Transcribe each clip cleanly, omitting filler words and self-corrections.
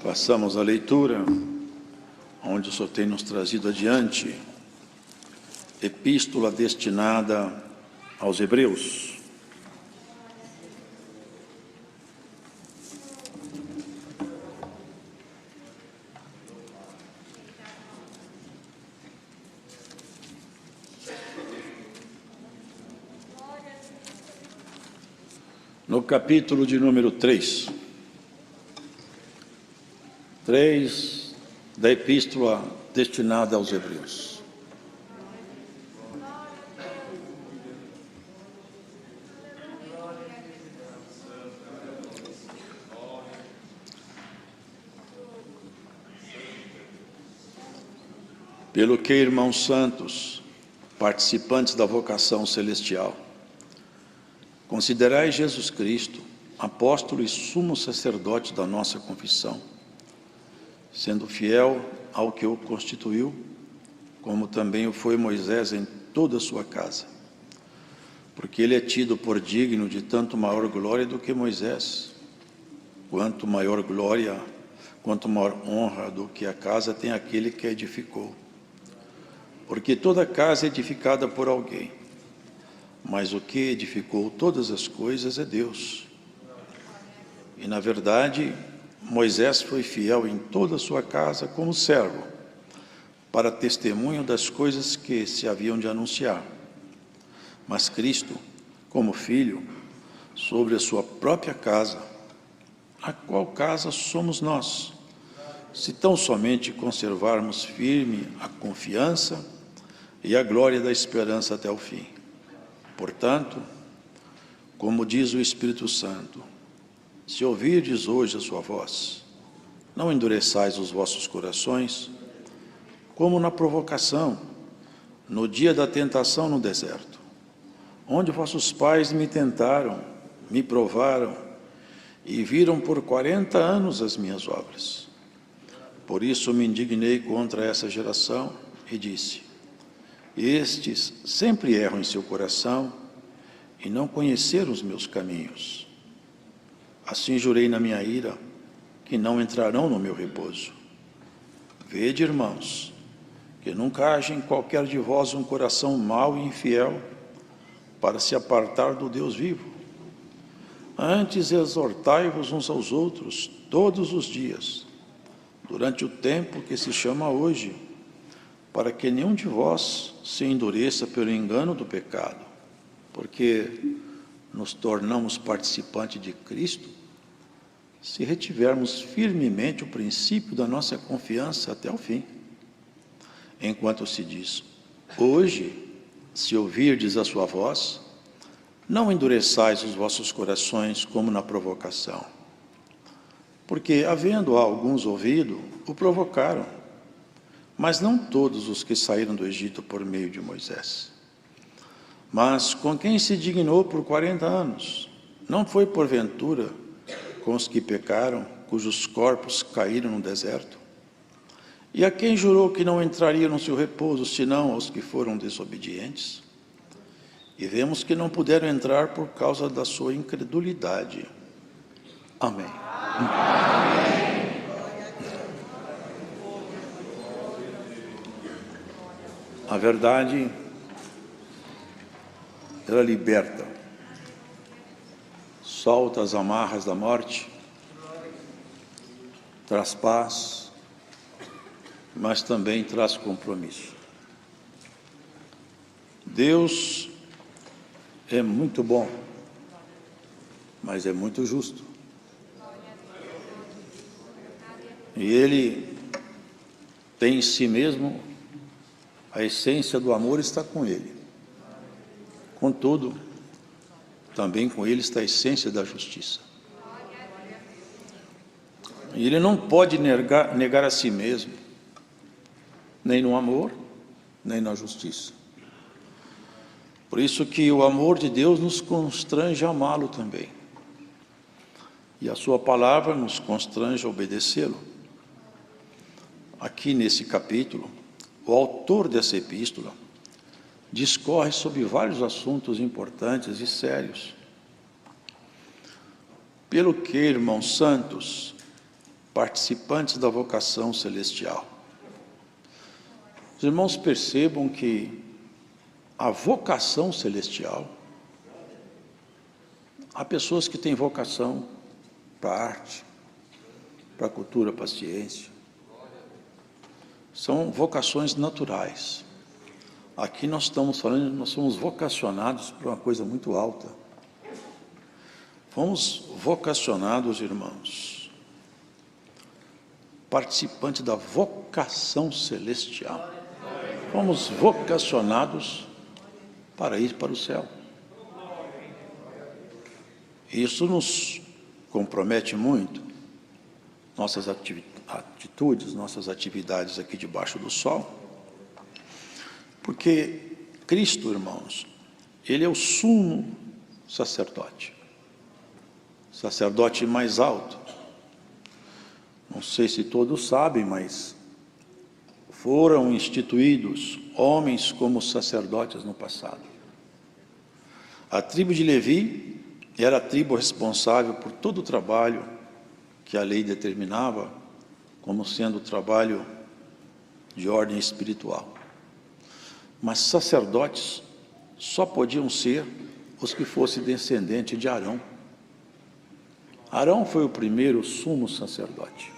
Passamos à leitura, onde o Senhor tem nos trazido adiante, epístola destinada aos Hebreus. No capítulo de número 3 da epístola destinada aos Hebreus. Pelo que, irmãos santos, participantes da vocação celestial, considerai Jesus Cristo, apóstolo e sumo sacerdote da nossa confissão, sendo fiel ao que o constituiu, como também o foi Moisés em toda a sua casa. Porque ele é tido por digno de tanto maior glória do que Moisés, quanto maior honra do que a casa tem aquele que a edificou. Porque toda casa é edificada por alguém, mas o que edificou todas as coisas é Deus. E, na verdade, Moisés foi fiel em toda a sua casa como servo, para testemunho das coisas que se haviam de anunciar. Mas Cristo, como filho, sobre a sua própria casa, a qual casa somos nós, se tão somente conservarmos firme a confiança e a glória da esperança até o fim. Portanto, como diz o Espírito Santo, se ouvirdes hoje a sua voz, não endureçais os vossos corações, como na provocação, no dia da tentação no deserto, onde vossos pais me tentaram, me provaram, e viram por 40 anos as minhas obras. Por isso me indignei contra essa geração e disse: estes sempre erram em seu coração e não conheceram os meus caminhos. Assim jurei na minha ira, que não entrarão no meu repouso. Vede, irmãos, que nunca haja em qualquer de vós um coração mau e infiel, para se apartar do Deus vivo. Antes exortai-vos uns aos outros todos os dias, durante o tempo que se chama hoje, para que nenhum de vós se endureça pelo engano do pecado, porque nos tornamos participantes de Cristo, se retivermos firmemente o princípio da nossa confiança até o fim. Enquanto se diz: hoje, se ouvirdes a sua voz, não endureçais os vossos corações como na provocação. Porque, havendo alguns ouvido, o provocaram, mas não todos os que saíram do Egito por meio de Moisés. Mas com quem se dignou por 40 anos, não foi porventura com os que pecaram, cujos corpos caíram no deserto? E a quem jurou que não entraria no seu repouso, senão aos que foram desobedientes? E vemos que não puderam entrar por causa da sua incredulidade. Amém. Amém. A verdade, ela liberta, solta as amarras da morte, traz paz, mas também traz compromisso. Deus é muito bom, mas é muito justo. E Ele tem em si mesmo a essência do amor, está com Ele. Contudo, também com Ele está a essência da justiça. E Ele não pode negar a si mesmo, nem no amor, nem na justiça. Por isso que o amor de Deus nos constrange a amá-lo também. E a sua palavra nos constrange a obedecê-lo. Aqui nesse capítulo, o autor dessa epístola discorre sobre vários assuntos importantes e sérios. Pelo que, irmãos santos, participantes da vocação celestial. Os irmãos percebam que a vocação celestial, há pessoas que têm vocação para a arte, para a cultura, para a ciência. São vocações naturais. Aqui nós estamos falando, nós somos vocacionados para uma coisa muito alta. Fomos vocacionados, irmãos, participantes da vocação celestial. Fomos vocacionados para ir para o céu. Isso nos compromete muito, nossas atitudes, nossas atividades aqui debaixo do sol, porque Cristo, irmãos, Ele é o sumo sacerdote, sacerdote mais alto. Não sei se todos sabem, mas foram instituídos homens como sacerdotes no passado. A tribo de Levi era a tribo responsável por todo o trabalho que a lei determinava como sendo trabalho de ordem espiritual. Mas sacerdotes só podiam ser os que fossem descendentes de Arão. Arão foi o primeiro sumo sacerdote.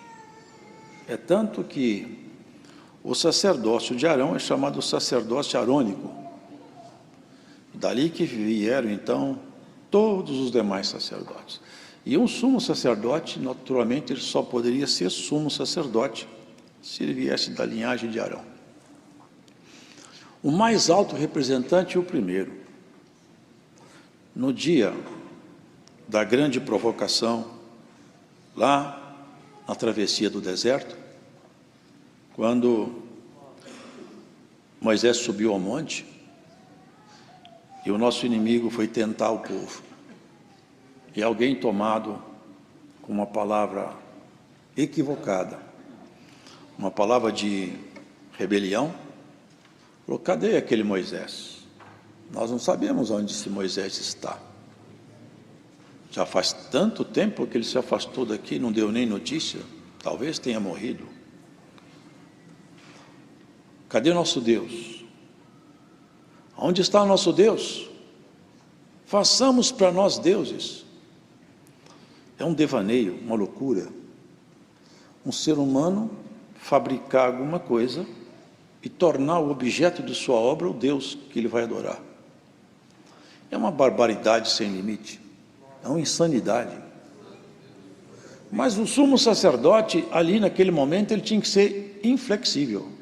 É tanto que o sacerdócio de Arão é chamado sacerdócio arônico. Dali que vieram, então, todos os demais sacerdotes. E um sumo sacerdote, naturalmente, ele só poderia ser sumo sacerdote se ele viesse da linhagem de Arão. O mais alto representante é o primeiro. No dia da grande provocação, lá na travessia do deserto, quando Moisés subiu ao monte e o nosso inimigo foi tentar o povo, e alguém tomado com uma palavra equivocada, uma palavra de rebelião, falou: cadê aquele Moisés? Nós não sabemos onde esse Moisés está. Já faz tanto tempo que ele se afastou daqui, não deu nem notícia, talvez tenha morrido. Cadê o nosso Deus? Onde está o nosso Deus? Façamos para nós deuses. É um devaneio, uma loucura. Um ser humano fabricar alguma coisa e tornar o objeto de sua obra o Deus que ele vai adorar. É uma barbaridade sem limite. É uma insanidade. Mas o sumo sacerdote, ali naquele momento, ele tinha que ser inflexível.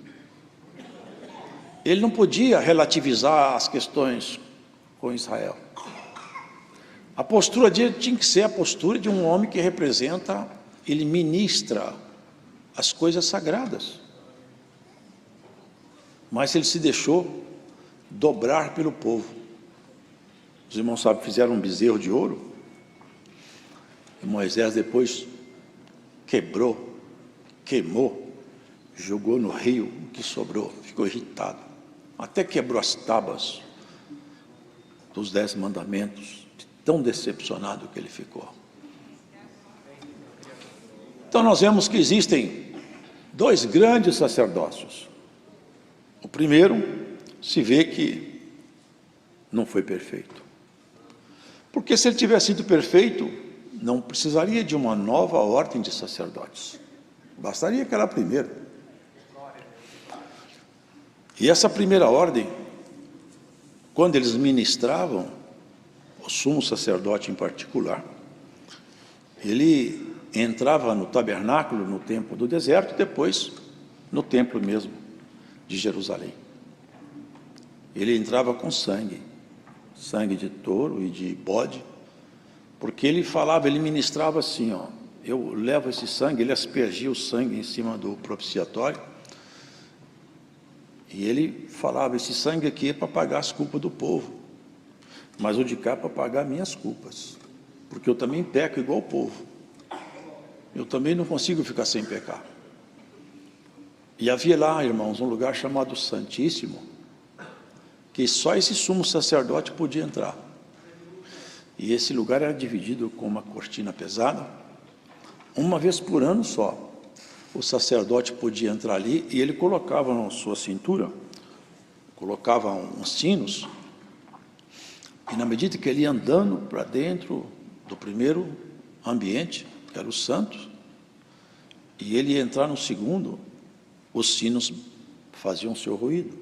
Ele não podia relativizar as questões com Israel. A postura dele tinha que ser a postura de um homem que representa, ele ministra as coisas sagradas. Mas ele se deixou dobrar pelo povo. Os irmãos sabem, fizeram um bezerro de ouro, e Moisés depois quebrou, queimou, jogou no rio o que sobrou, ficou irritado. Até quebrou as tábuas dos 10 mandamentos, de tão decepcionado que ele ficou. Então nós vemos que existem 2 grandes sacerdócios. O primeiro, se vê que não foi perfeito. Porque se ele tivesse sido perfeito, não precisaria de uma nova ordem de sacerdotes. Bastaria aquela primeira. E essa primeira ordem, quando eles ministravam, o sumo sacerdote em particular, ele entrava no tabernáculo, no templo do deserto, e depois no templo mesmo de Jerusalém. Ele entrava com sangue de touro e de bode, porque ele falava, ele ministrava assim, ó, eu levo esse sangue, ele aspergia o sangue em cima do propiciatório, e ele falava, esse sangue aqui é para pagar as culpas do povo, mas o de cá é para pagar minhas culpas, porque eu também peco igual o povo, eu também não consigo ficar sem pecar. E havia lá, irmãos, um lugar chamado Santíssimo, que só esse sumo sacerdote podia entrar, e esse lugar era dividido com uma cortina pesada, uma vez por ano só, o sacerdote podia entrar ali e ele colocava na sua cintura, colocava uns sinos, e na medida que ele ia andando para dentro do primeiro ambiente, que era o santo, e ele ia entrar no segundo, os sinos faziam seu ruído.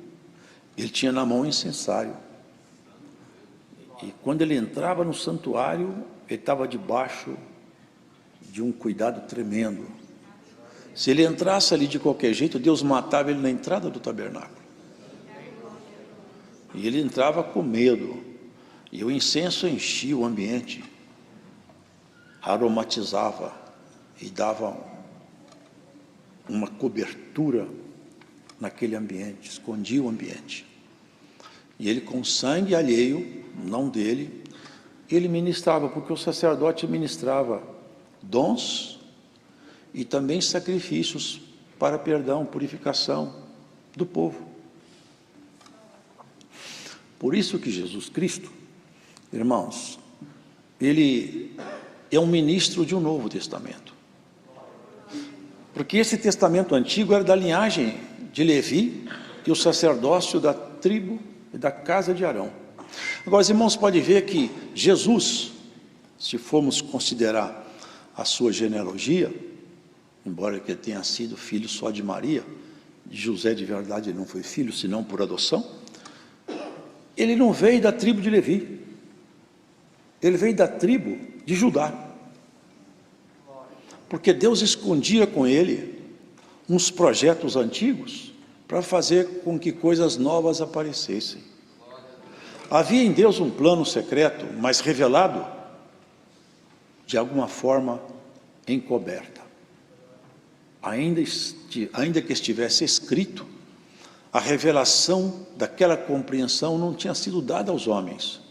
Ele tinha na mão um incensário. E quando ele entrava no santuário, ele estava debaixo de um cuidado tremendo. Se ele entrasse ali de qualquer jeito, Deus matava ele na entrada do tabernáculo. E ele entrava com medo. E o incenso enchia o ambiente, aromatizava e dava uma cobertura naquele ambiente, escondia o ambiente. E ele, com sangue alheio, não dele, ele ministrava, porque o sacerdote ministrava dons e também sacrifícios para perdão, purificação do povo. Por isso que Jesus Cristo, irmãos, ele é um ministro de um novo testamento. Porque esse testamento antigo era da linhagem de Levi e o sacerdócio da tribo e da casa de Arão. Agora, os irmãos podem ver que Jesus, se formos considerar a sua genealogia, embora ele tenha sido filho só de Maria, de José de verdade ele não foi filho, senão por adoção, ele não veio da tribo de Levi, ele veio da tribo de Judá, porque Deus escondia com ele uns projetos antigos para fazer com que coisas novas aparecessem. Havia em Deus um plano secreto, mas revelado de alguma forma encoberta. Ainda que estivesse escrito, a revelação daquela compreensão não tinha sido dada aos homens.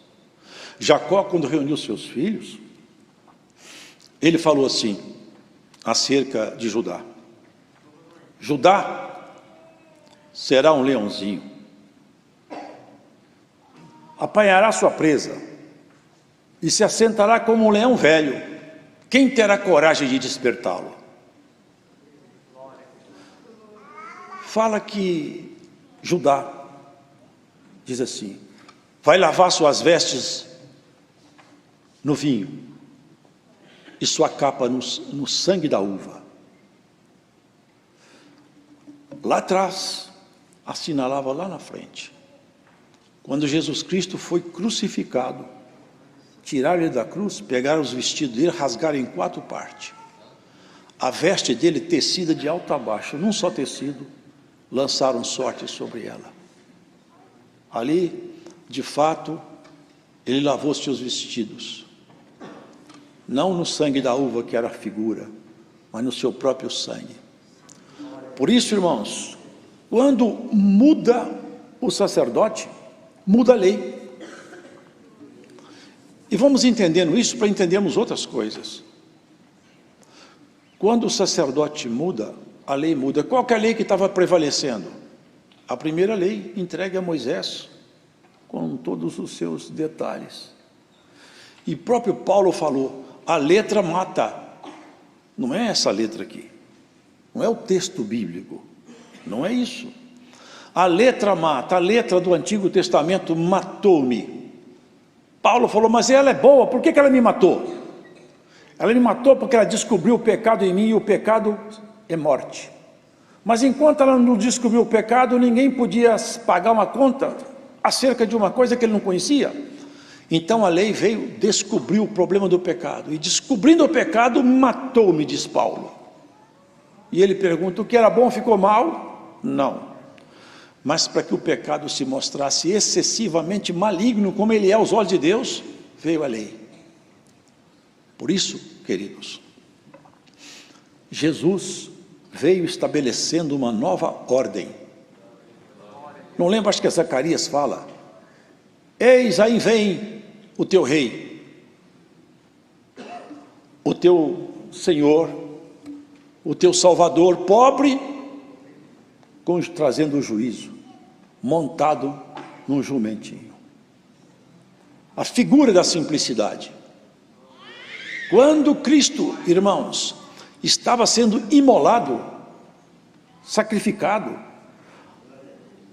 Jacó, quando reuniu seus filhos, ele falou assim, acerca de Judá: Judá será um leãozinho, apanhará sua presa e se assentará como um leão velho. Quem terá coragem de despertá-lo? Fala que Judá, diz assim, vai lavar suas vestes no vinho e sua capa no sangue da uva. Lá atrás, assinalava lá na frente, quando Jesus Cristo foi crucificado, tiraram ele da cruz, pegaram os vestidos dele, rasgaram em 4 partes. A veste dele tecida de alto a baixo, num só tecido, lançaram sorte sobre ela. Ali, de fato, ele lavou seus vestidos, não no sangue da uva, que era a figura, mas no seu próprio sangue. Por isso, irmãos, quando muda o sacerdote, muda a lei. E vamos entendendo isso para entendermos outras coisas. Quando o sacerdote muda, a lei muda. Qual que é a lei que estava prevalecendo? A primeira lei, entregue a Moisés, com todos os seus detalhes. E próprio Paulo falou, a letra mata. Não é essa letra aqui. Não é o texto bíblico. Não é isso. A letra mata. A letra do Antigo Testamento matou-me. Paulo falou, mas ela é boa, por que ela me matou? Ela me matou porque ela descobriu o pecado em mim, e o pecado é morte. Mas enquanto ela não descobriu o pecado, ninguém podia pagar uma conta acerca de uma coisa que ele não conhecia. Então a lei veio descobrir o problema do pecado, e descobrindo o pecado, matou-me, diz Paulo. E ele pergunta, o que era bom ficou mal? Não. Mas para que o pecado se mostrasse excessivamente maligno, como ele é aos olhos de Deus, veio a lei. Por isso, queridos, Jesus veio estabelecendo uma nova ordem. Não lembro, acho que Zacarias fala, eis aí vem o teu rei, o teu Senhor, o teu Salvador, pobre, trazendo o juízo, montado num jumentinho. A figura da simplicidade. Quando Cristo, irmãos, estava sendo imolado, sacrificado.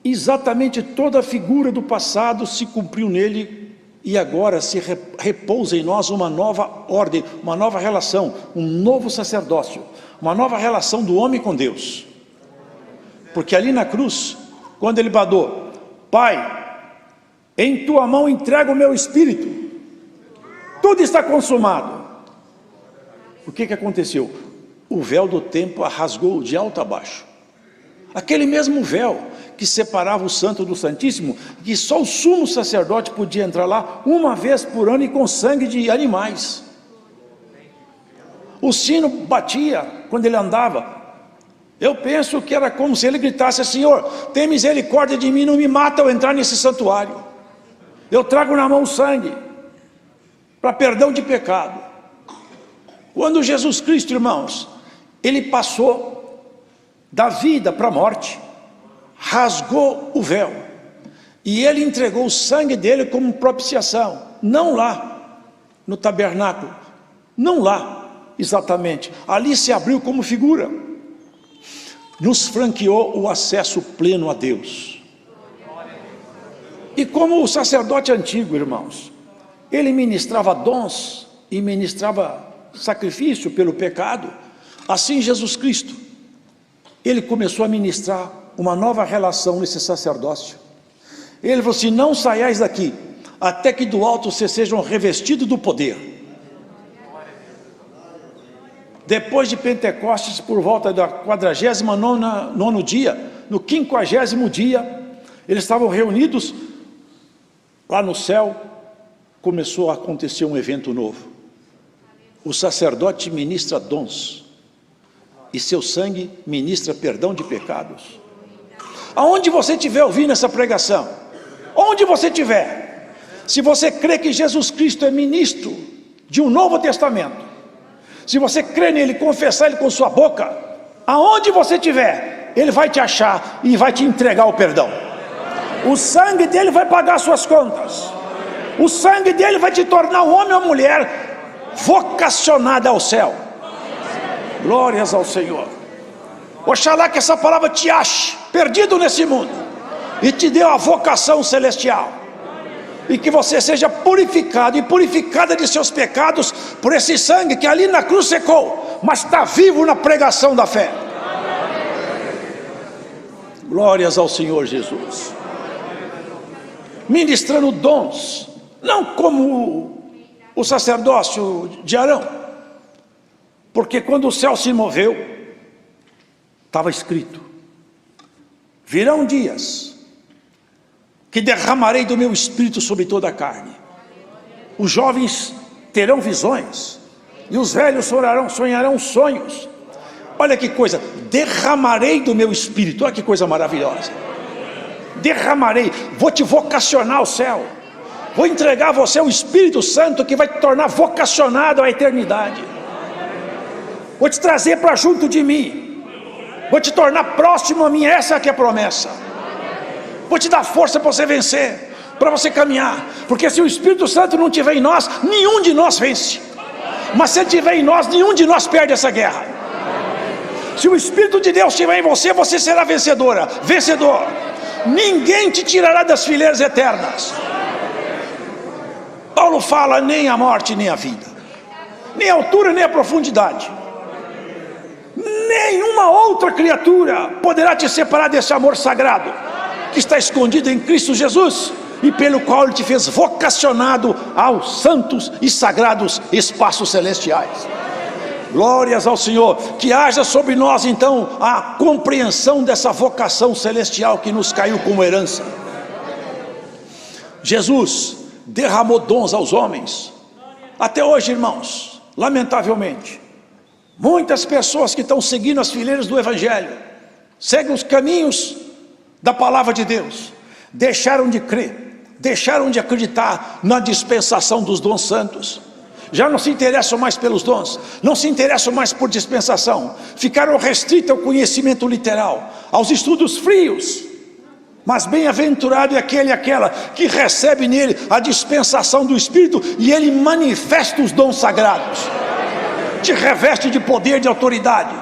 Exatamente toda a figura do passado se cumpriu nele e agora se repousa em nós uma nova ordem, uma nova relação, um novo sacerdócio, uma nova relação do homem com Deus. Porque ali na cruz, quando ele bradou: Pai, em tua mão entrego o meu espírito, tudo está consumado. O que aconteceu? O véu do templo rasgou de alto a baixo. Aquele mesmo véu que separava o santo do santíssimo, que só o sumo sacerdote podia entrar lá uma vez por ano e com sangue de animais. O sino batia quando ele andava. Eu penso que era como se ele gritasse: Senhor, tem misericórdia de mim, não me mata ao entrar nesse santuário. Eu trago na mão o sangue para perdão de pecado. Quando Jesus Cristo, irmãos, ele passou da vida para a morte, rasgou o véu, e ele entregou o sangue dele como propiciação, não lá no tabernáculo, não lá exatamente, ali se abriu como figura, nos franqueou o acesso pleno a Deus. E como o sacerdote antigo, irmãos, ele ministrava dons e ministrava sacrifício pelo pecado, assim Jesus Cristo, ele começou a ministrar uma nova relação nesse sacerdócio. Ele falou assim: não saiais daqui, até que do alto vocês sejam revestidos do poder. Depois de Pentecostes, por volta da 49º dia, no 50º dia, eles estavam reunidos lá no céu. Começou a acontecer um evento novo. O sacerdote ministra dons, e seu sangue ministra perdão de pecados. Aonde você estiver ouvindo essa pregação, onde você estiver, se você crê que Jesus Cristo é ministro de um novo testamento, se você crê nele, confessar ele com sua boca, aonde você estiver, ele vai te achar e vai te entregar o perdão. O sangue dele vai pagar suas contas. O sangue dele vai te tornar um homem ou mulher vocacionada ao céu. Glórias ao Senhor. Oxalá que essa palavra te ache perdido nesse mundo e te dê a vocação celestial, e que você seja purificado e purificada de seus pecados por esse sangue que ali na cruz secou, mas está vivo na pregação da fé. Glórias ao Senhor Jesus. Ministrando dons, não como o sacerdócio de Arão, porque quando o céu se moveu, estava escrito: virão dias que derramarei do meu espírito sobre toda a carne. Os jovens terão visões, e os velhos sonharão sonhos. Olha que coisa, derramarei do meu espírito, olha que coisa maravilhosa. Derramarei, vou te vocacionar ao céu, vou entregar a você o Espírito Santo que vai te tornar vocacionado à eternidade. Vou te trazer para junto de mim, vou te tornar próximo a mim, essa é que é a promessa. Vou te dar força para você vencer, para você caminhar, porque se o Espírito Santo não estiver em nós, nenhum de nós vence, mas se ele estiver em nós, nenhum de nós perde essa guerra. Se o Espírito de Deus estiver em você, você será vencedora, vencedor. Ninguém te tirará das fileiras eternas. Paulo fala: nem a morte, nem a vida, nem a altura, nem a profundidade, nenhuma outra criatura poderá te separar desse amor sagrado que está escondido em Cristo Jesus, e pelo qual ele te fez vocacionado aos santos e sagrados espaços celestiais. Glórias ao Senhor. Que haja sobre nós então a compreensão dessa vocação celestial que nos caiu como herança. Jesus derramou dons aos homens. Até hoje, irmãos, lamentavelmente, muitas pessoas que estão seguindo as fileiras do Evangelho, seguem os caminhos da palavra de Deus, deixaram de crer, deixaram de acreditar na dispensação dos dons santos. Já não se interessam mais pelos dons, não se interessam mais por dispensação, ficaram restritos ao conhecimento literal, aos estudos frios. Mas bem-aventurado é aquele e aquela que recebe nele a dispensação do Espírito, e ele manifesta os dons sagrados, te reveste de poder, de autoridade.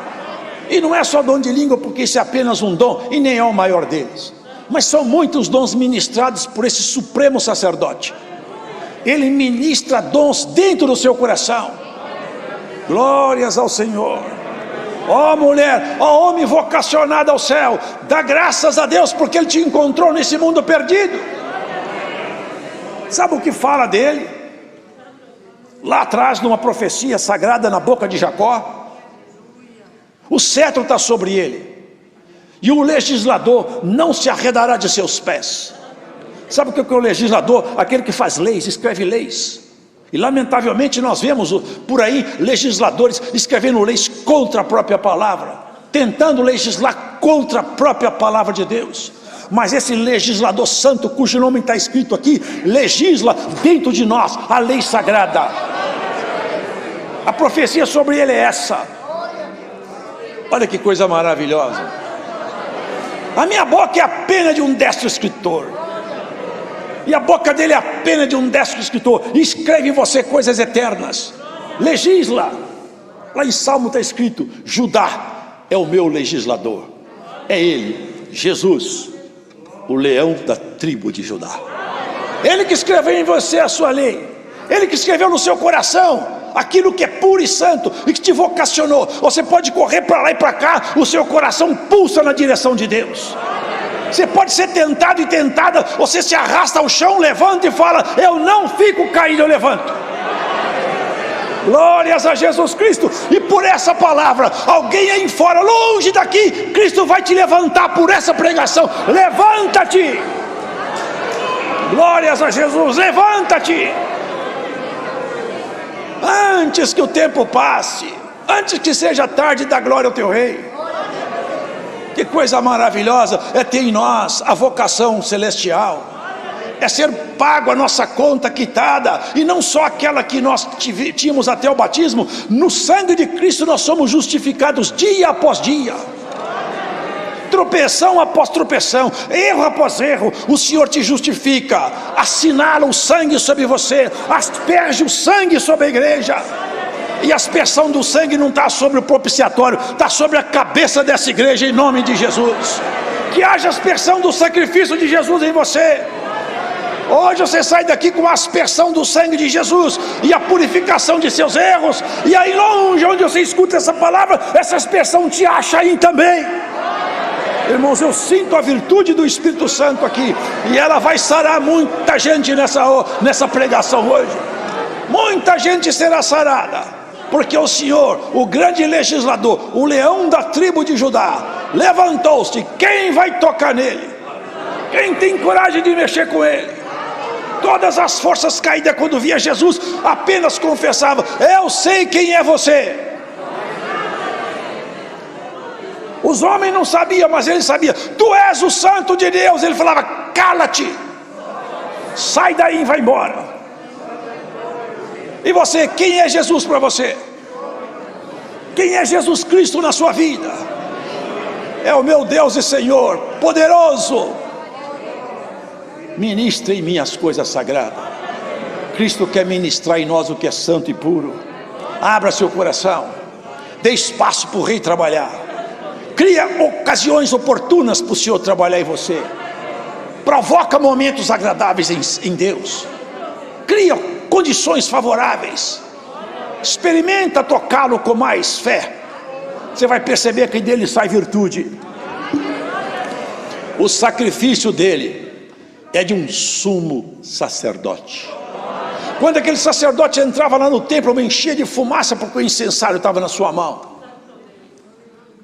E não é só dom de língua, porque isso é apenas um dom, e nem é o maior deles. Mas são muitos dons ministrados por esse supremo sacerdote. Ele ministra dons dentro do seu coração. Glórias ao Senhor. Ó mulher, ó homem vocacionado ao céu, dá graças a Deus porque Ele te encontrou nesse mundo perdido. Sabe o que fala dele? Lá atrás, numa profecia sagrada na boca de Jacó, o cetro está sobre ele, e o legislador não se arredará de seus pés. Sabe o que é o legislador? Aquele que faz leis, escreve leis. E lamentavelmente nós vemos por aí legisladores escrevendo leis contra a própria palavra, tentando legislar contra a própria palavra de Deus. Mas esse legislador santo, cujo nome está escrito aqui, legisla dentro de nós a lei sagrada. A profecia sobre ele é essa. Olha que coisa maravilhosa. A minha boca é a pena de um destro escritor, e a boca dele é a pena de um destro escritor. Escreve em você coisas eternas. Legisla. Lá em Salmo está escrito: Judá é o meu legislador. É ele, Jesus, o leão da tribo de Judá. Ele que escreveu em você a sua lei. Ele que escreveu no seu coração aquilo que é puro e santo, e que te vocacionou. Você pode correr para lá e para cá, o seu coração pulsa na direção de Deus. Você pode ser tentado e tentada, você se arrasta ao chão, levanta e fala: eu não fico caído, eu levanto. Glórias a Jesus Cristo. E por essa palavra, alguém aí fora, longe daqui, Cristo vai te levantar por essa pregação. Levanta-te. Glórias a Jesus, levanta-te. Antes que o tempo passe, antes que seja tarde, dá glória ao teu rei. Que coisa maravilhosa é ter em nós a vocação celestial, é ser pago a nossa conta quitada, e não só aquela que nós tínhamos até o batismo. No sangue de Cristo nós somos justificados dia após dia, tropeção após tropeção, erro após erro. O Senhor te justifica, assinala o sangue sobre você, asperge o sangue sobre a igreja. E a aspersão do sangue não está sobre o propiciatório, está sobre a cabeça dessa igreja, em nome de Jesus. Que haja aspersão do sacrifício de Jesus em você. Hoje você sai daqui com a aspersão do sangue de Jesus e a purificação de seus erros. E aí longe, onde você escuta essa palavra, essa aspersão te acha aí também. Irmãos, eu sinto a virtude do Espírito Santo aqui, e ela vai sarar muita gente nessa pregação hoje. Muita gente será sarada, porque o Senhor, o grande legislador, o leão da tribo de Judá, levantou-se. Quem vai tocar nele? Quem tem coragem de mexer com ele? Todas as forças caídas, quando via Jesus, apenas confessavam: eu sei quem é você. Os homens não sabiam, mas ele sabia: tu és o santo de Deus. Ele falava: cala-te, sai daí e vai embora. E você, quem é Jesus para você? Quem é Jesus Cristo na sua vida? É o meu Deus e Senhor poderoso. Ministre em mim as coisas sagradas. Cristo quer ministrar em nós o que é santo e puro. Abra seu coração, dê espaço para o rei trabalhar. Cria ocasiões oportunas para o Senhor trabalhar em você. Provoca momentos agradáveis em Deus. Cria condições favoráveis. Experimenta tocá-lo com mais fé. Você vai perceber que dele sai virtude. O sacrifício dele é de um sumo sacerdote. Quando aquele sacerdote entrava lá no templo, enchia de fumaça, porque o incensário estava na sua mão.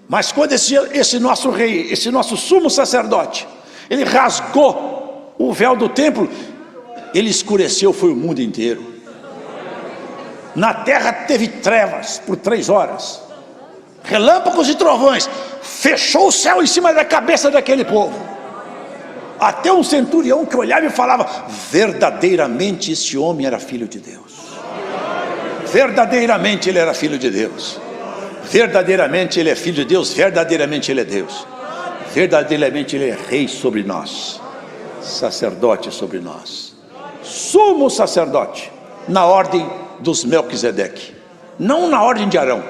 Mas quando esse nosso rei, esse nosso sumo sacerdote, ele rasgou o véu do templo, ele escureceu, foi o mundo inteiro. Na terra teve trevas por 3 horas, relâmpagos e trovões, fechou o céu em cima da cabeça daquele povo. Até um centurião que olhava e falava: verdadeiramente esse homem era filho de Deus. Verdadeiramente ele era filho de Deus. Verdadeiramente ele é filho de Deus. Verdadeiramente ele é Deus. Verdadeiramente ele é rei sobre nós, sacerdote sobre nós, sumo sacerdote, na ordem dos Melquisedeque, não na ordem de Arão.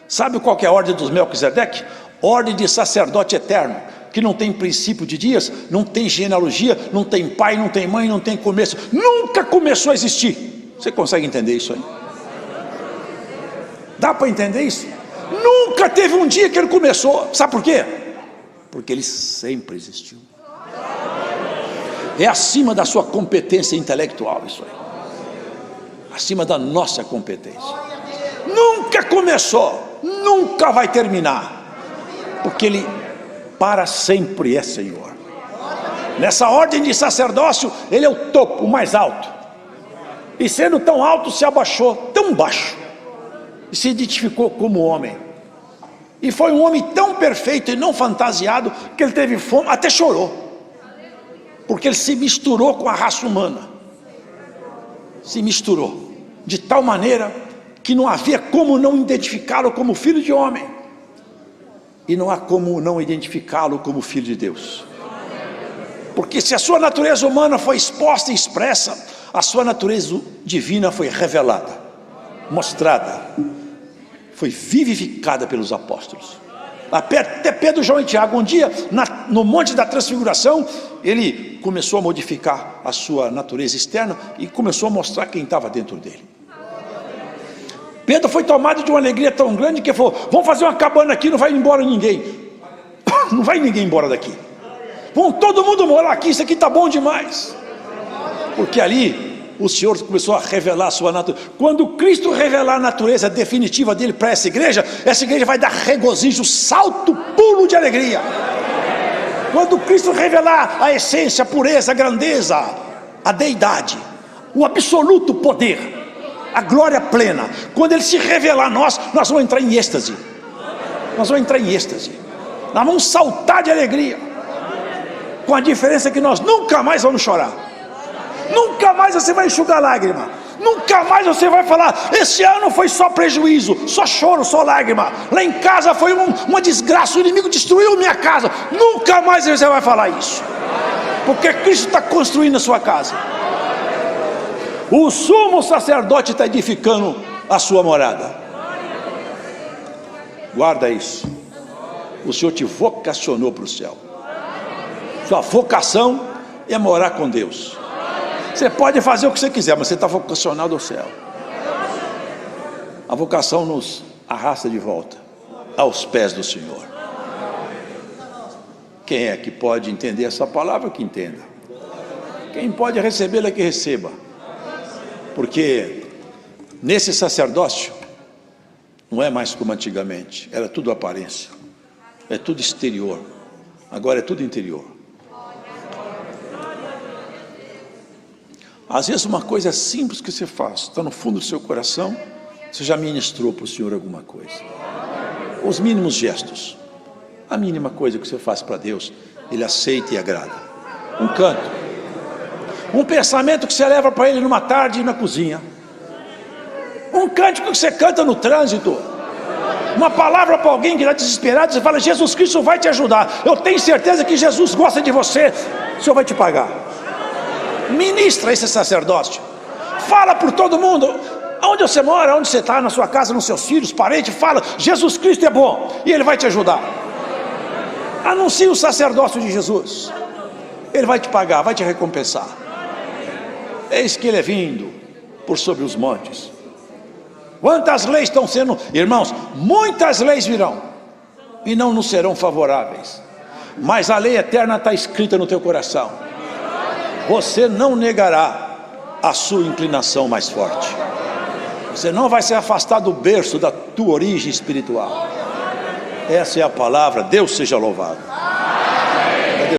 Sabe qual que é a ordem dos Melquisedeque? Ordem de sacerdote eterno, que não tem princípio de dias, não tem genealogia, não tem pai, não tem mãe, não tem começo, nunca começou a existir. Você consegue entender isso aí? Dá para entender isso? Nunca teve um dia que ele começou. Sabe por quê? Porque ele sempre existiu. É acima da sua competência intelectual isso aí, acima da nossa competência. Nunca começou, nunca vai terminar, porque ele para sempre é Senhor. Nessa ordem de sacerdócio, ele é o topo, o mais alto, e sendo tão alto, se abaixou tão baixo, e se identificou como homem, e foi um homem tão perfeito e não fantasiado, que ele teve fome, até chorou, porque ele se misturou com a raça humana, se misturou, de tal maneira, que não havia como não identificá-lo como filho de homem, e não há como não identificá-lo como filho de Deus, porque se a sua natureza humana foi exposta e expressa, a sua natureza divina foi revelada, mostrada, foi vivificada pelos apóstolos, até Pedro, João e Tiago. Um dia, no Monte da Transfiguração, ele começou a modificar a sua natureza externa, e começou a mostrar quem estava dentro dele. Pedro foi tomado de uma alegria tão grande, que falou: vamos fazer uma cabana aqui, não vai embora ninguém, não vai ninguém embora daqui, vamos todo mundo morar aqui, isso aqui está bom demais, porque ali o Senhor começou a revelar a sua natureza. Quando Cristo revelar a natureza definitiva dele para essa igreja vai dar regozijo, salto, pulo de alegria. Quando Cristo revelar a essência, a pureza, a grandeza, a deidade, o absoluto poder, a glória plena, quando ele se revelar a nós vamos entrar em êxtase, nós vamos saltar de alegria, com a diferença que nós nunca mais vamos chorar, nunca mais você vai enxugar lágrima, nunca mais você vai falar: esse ano foi só prejuízo, só choro, só lágrima, lá em casa foi uma desgraça, o inimigo destruiu minha casa. Nunca mais você vai falar isso, porque Cristo está construindo a sua casa. O sumo sacerdote está edificando a sua morada. Guarda isso. O Senhor te vocacionou para o céu. Sua vocação é morar com Deus. Você pode fazer o que você quiser, mas você está vocacionado ao céu. A vocação nos arrasta de volta aos pés do Senhor. Quem é que pode entender essa palavra, que entenda. Quem pode recebê-la, que receba. Porque nesse sacerdócio não é mais como antigamente, era tudo aparência, é tudo exterior, agora é tudo interior. Às vezes uma coisa simples que você faz, está no fundo do seu coração, você já ministrou para o Senhor alguma coisa. Os mínimos gestos, a mínima coisa que você faz para Deus, Ele aceita e agrada. Um canto, um pensamento que você leva para Ele numa tarde na cozinha, um cântico que você canta no trânsito, uma palavra para alguém que está desesperado, você fala: Jesus Cristo vai te ajudar, eu tenho certeza que Jesus gosta de você, o Senhor vai te pagar. Ministra esse sacerdócio, fala por todo mundo, onde você mora, onde você está, na sua casa, nos seus filhos, parentes, fala: Jesus Cristo é bom e Ele vai te ajudar. Anuncie o sacerdócio de Jesus, Ele vai te pagar, vai te recompensar. Eis que Ele é vindo por sobre os montes. Quantas leis estão sendo, irmãos, muitas leis virão e não nos serão favoráveis, mas a lei eterna está escrita no teu coração. Você não negará a sua inclinação mais forte, você não vai se afastar do berço da tua origem espiritual. Essa é a palavra. Deus seja louvado.